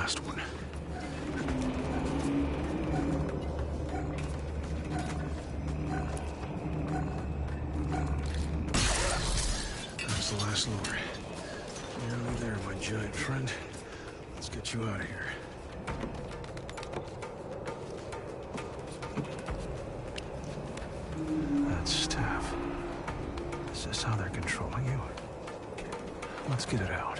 last one. That's the last lure. Nearly there, my giant friend. Let's get you out of here. That staff. Is this how they're controlling you? Let's get it out.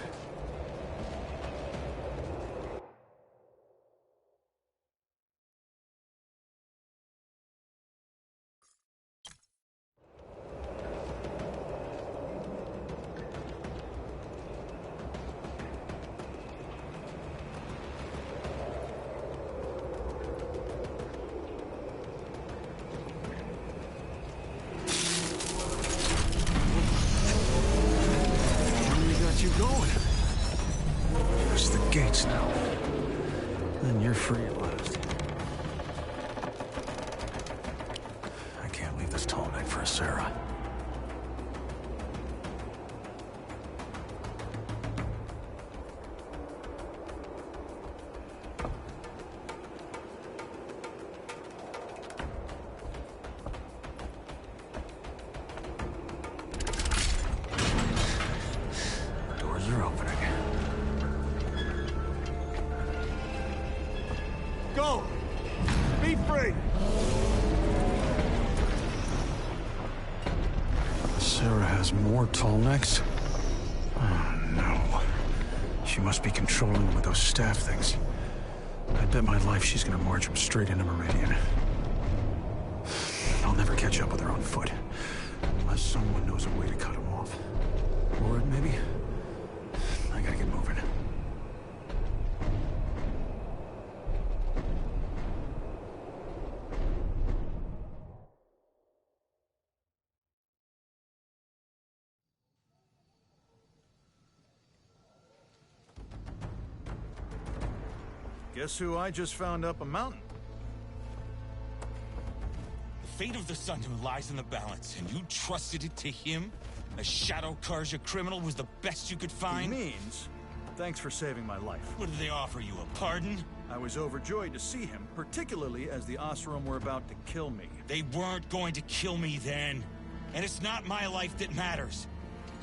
You going? Just the gates now. Then you're free at last. I can't leave this tall neck for a Sarah. You're opening. Go! Be free! Sarah has more tall necks? Oh, no. She must be controlling them with those staff things. I bet my life she's gonna march them straight into Meridian. I'll never catch up with her on foot. Unless someone knows a way to cut them off. Or maybe... I gotta get moving. Guess who I just found up a mountain? The fate of the Sundom lies in the balance, and you trusted it to him? A Shadow Karja criminal was the best you could find? He means, thanks for saving my life. What did they offer you, a pardon? I was overjoyed to see him, particularly as the Oseram were about to kill me. They weren't going to kill me then. And it's not my life that matters.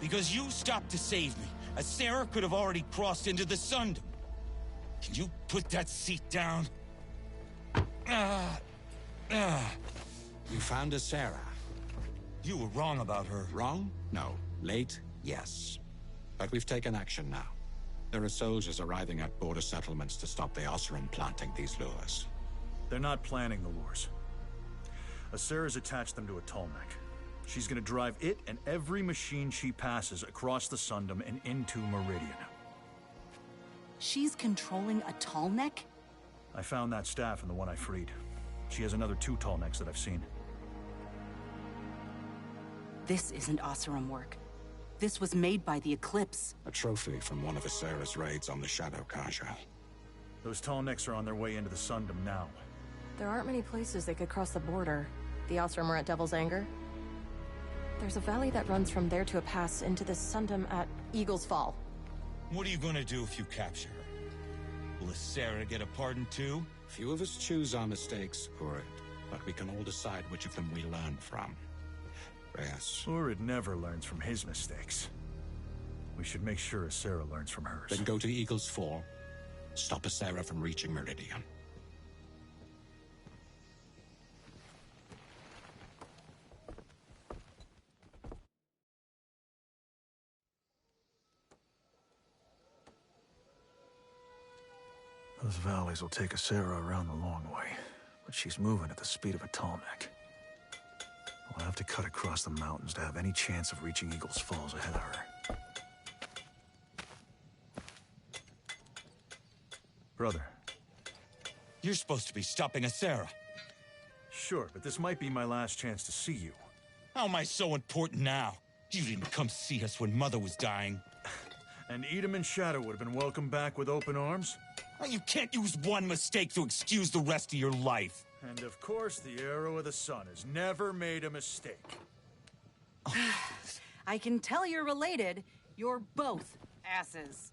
Because you stopped to save me. A Sarah could have already crossed into the Sundom. Can you put that seat down? You found a Sarah. You were wrong about her. Wrong? No. Late? Yes. But we've taken action now. There are soldiers arriving at border settlements to stop the Oseram planting these lures. They're not planning the lures. Asera's attached them to a Tallneck. She's gonna drive it and every machine she passes across the Sundom and into Meridian. She's controlling a tall neck? I found that staff in the one I freed. She has another 2 tall necks that I've seen. This isn't Oseram work. This was made by the Eclipse. A trophy from one of Asera's raids on the Shadow Karja. Those tall necks are on their way into the Sundom now. There aren't many places they could cross the border. The Oseram are at Devil's Anger. There's a valley that runs from there to a pass into the Sundom at Eagle's Fall. What are you gonna do if you capture her? Will Sarah get a pardon too? Few of us choose our mistakes, Urid, but we can all decide which of them we learn from. Reyes. Urid never learns from his mistakes. We should make sure Asera learns from hers. Then go to Eagle's Fall. Stop Asera from reaching Meridian. Those valleys will take Asera around the long way, but she's moving at the speed of a Tallneck. We'll have to cut across the mountains to have any chance of reaching Eagle's Falls ahead of her. Brother. You're supposed to be stopping Asera. Sure, but this might be my last chance to see you. How am I so important now? You didn't come see us when Mother was dying. And Edom and Shadow would have been welcomed back with open arms? Well, you can't use one mistake to excuse the rest of your life. And of course, the Arrow of the Sun has never made a mistake. I can tell you're related. You're both asses.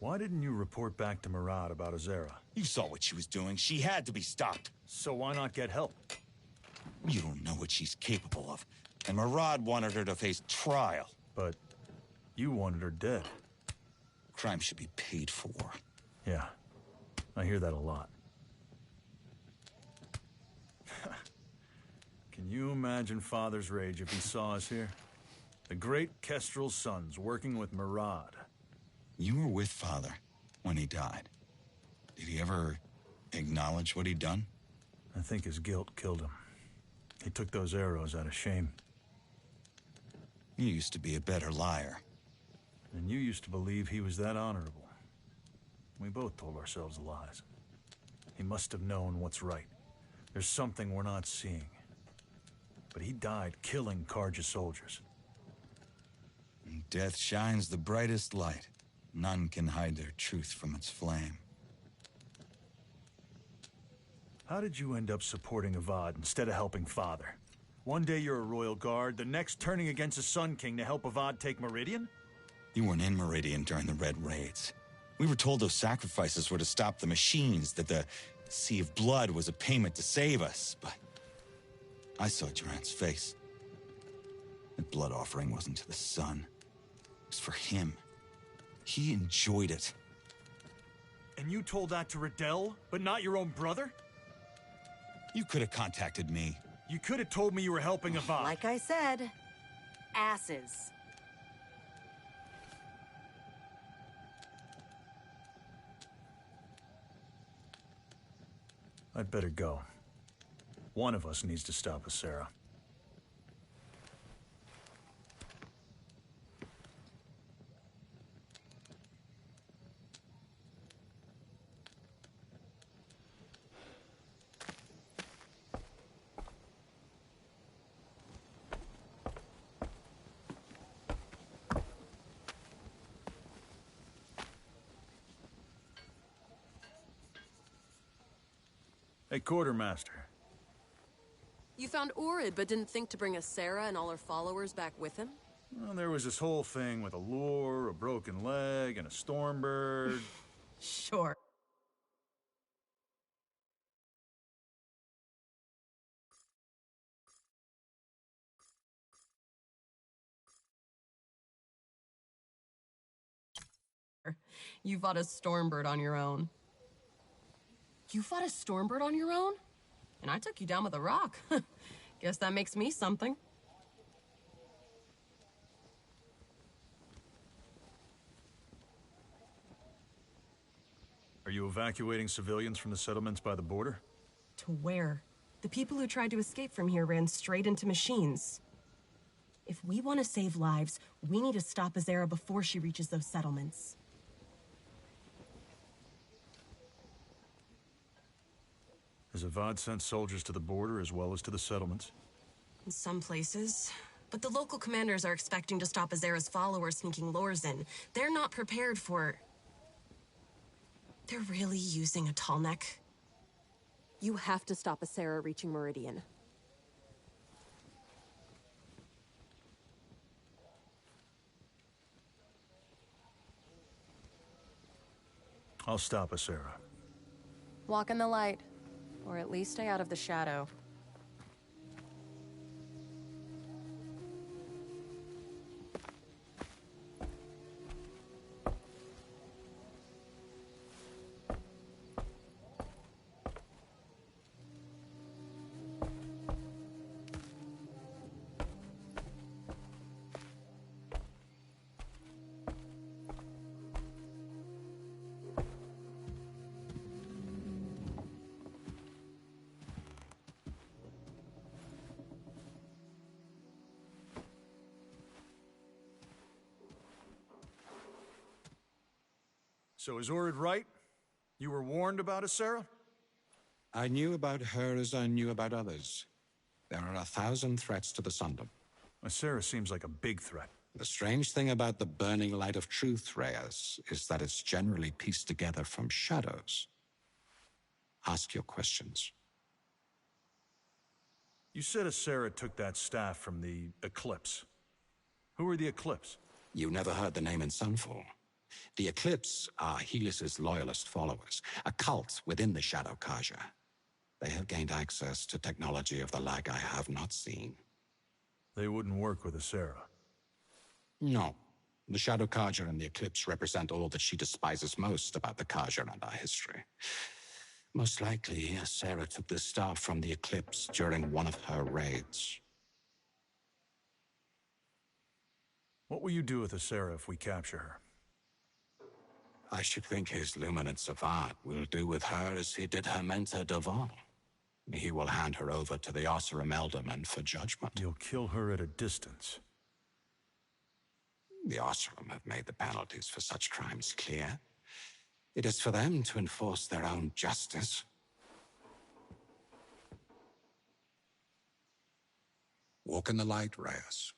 Why didn't you report back to Murad about Azera? You saw what she was doing. She had to be stopped. So why not get help? You don't know what she's capable of. And Murad wanted her to face trial. But you wanted her dead. Crime should be paid for. Yeah, I hear that a lot. Can you imagine Father's rage if he saw us here? The great Kestrel's sons working with Murad. You were with Father when he died. Did he ever acknowledge what he'd done? I think his guilt killed him. He took those arrows out of shame. You used to be a better liar. And you used to believe he was that honorable. We both told ourselves lies. He must have known what's right. There's something we're not seeing. But he died killing Carja soldiers. Death shines the brightest light. None can hide their truth from its flame. How did you end up supporting Avad instead of helping Father? One day you're a royal guard, the next turning against the Sun King to help Avad take Meridian? You weren't in Meridian during the Red Raids. We were told those sacrifices were to stop the machines, that the Sea of Blood was a payment to save us, but I saw Durant's face. That blood offering wasn't to the sun. It was for him. He enjoyed it. And you told that to Riddell, but not your own brother? You could have contacted me. You could have told me you were helping Avad. Like I said, asses. I'd better go. One of us needs to stop Azera. Hey, Quartermaster. You found Urid, but didn't think to bring Azera and all her followers back with him? Well, there was this whole thing with a lure, a broken leg, and a stormbird. Sure. You fought a Stormbird on your own. You fought a Stormbird on your own? And I took you down with a rock. Guess that makes me something. Are you evacuating civilians from the settlements by the border? To where? The people who tried to escape from here ran straight into machines. If we want to save lives, we need to stop Azera before she reaches those settlements. Has Avad sent soldiers to the border as well as to the settlements? In some places. But the local commanders are expecting to stop Azera's followers sneaking lures in. They're not prepared for... They're really using a tallneck. You have to stop Azera reaching Meridian. I'll stop Azera. Walk in the light. Or at least stay out of the shadow. So is Urid right? You were warned about Azera? I knew about her as I knew about others. There are 1,000 threats to the Sundom. Azera seems like a big threat. The strange thing about the burning light of truth, Reyes, is that it's generally pieced together from shadows. Ask your questions. You said Azera took that staff from the Eclipse. Who are the Eclipse? You never heard the name in Sunfall. The Eclipse are Helis's loyalist followers, a cult within the Shadow Kaja. They have gained access to technology of the like I have not seen. They wouldn't work with Asera. No. The Shadow Kaja and the Eclipse represent all that she despises most about the Kaja and our history. Most likely, Asera took the staff from the Eclipse during one of her raids. What will you do with Asera if we capture her? I should think his luminant savant will do with her as he did her mentor Devon. He will hand her over to the Oseram Elderman for judgment. You'll kill her at a distance. The Oseram have made the penalties for such crimes clear. It is for them to enforce their own justice. Walk in the light, Reyes.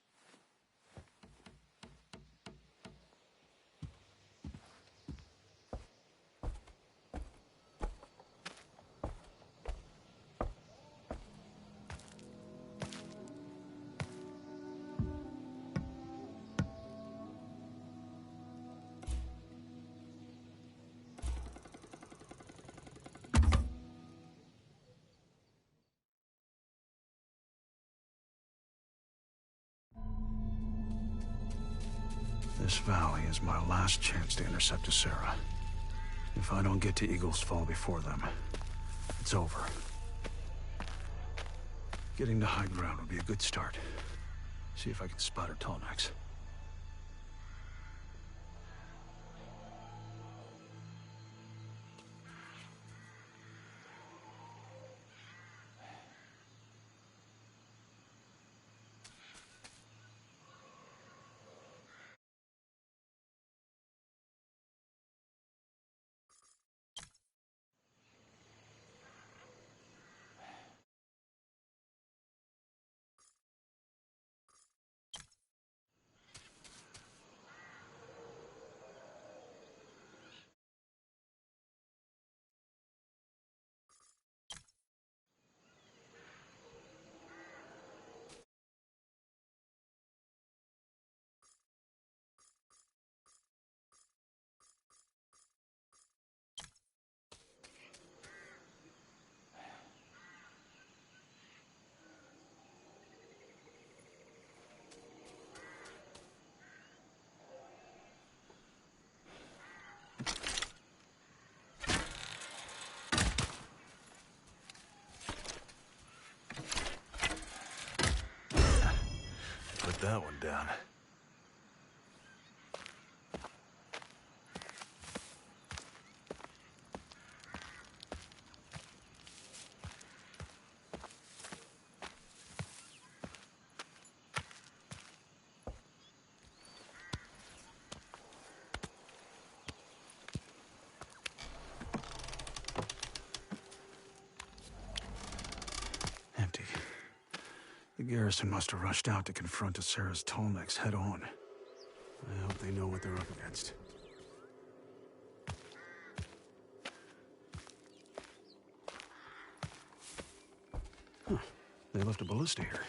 This valley is my last chance to intercept Asera. If I don't get to Eagle's Fall before them, it's over. Getting to high ground would be a good start. See if I can spot her tall necks. Put that one down. Empty. The garrison must have rushed out to confront Asera's Tallnecks head on. I hope they know what they're up against. Huh. They left a ballista here.